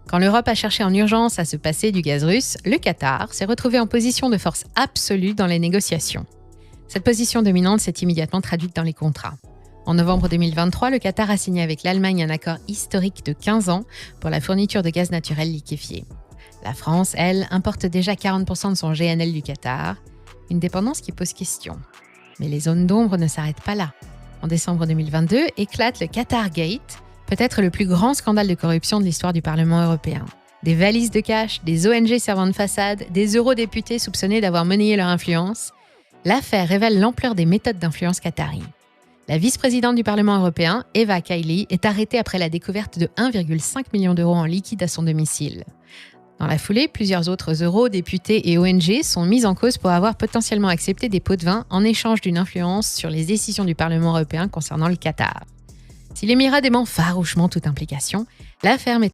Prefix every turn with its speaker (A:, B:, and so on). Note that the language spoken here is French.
A: Quand l'Europe a cherché en urgence à se passer du gaz russe, le Qatar s'est retrouvé en position de force absolue dans les négociations. Cette position dominante s'est immédiatement traduite dans les contrats. En novembre 2023, le Qatar a signé avec l'Allemagne un accord historique de 15 ans pour la fourniture de gaz naturel liquéfié. La France, elle, importe déjà 40% de son GNL du Qatar, une dépendance qui pose question. Mais les zones d'ombre ne s'arrêtent pas là. En décembre 2022, éclate le Qatar Gate, peut-être le plus grand scandale de corruption de l'histoire du Parlement européen. Des valises de cash, des ONG servant de façade, des eurodéputés soupçonnés d'avoir monnayé leur influence. L'affaire révèle l'ampleur des méthodes d'influence qataries. La vice-présidente du Parlement européen, Eva Kaili, est arrêtée après la découverte de 1,5 million d'euros en liquide à son domicile. Dans la foulée, plusieurs autres eurodéputés et ONG sont mis en cause pour avoir potentiellement accepté des pots de vin en échange d'une influence sur les décisions du Parlement européen concernant le Qatar. Si l'Émirat dément farouchement toute implication, l'affaire met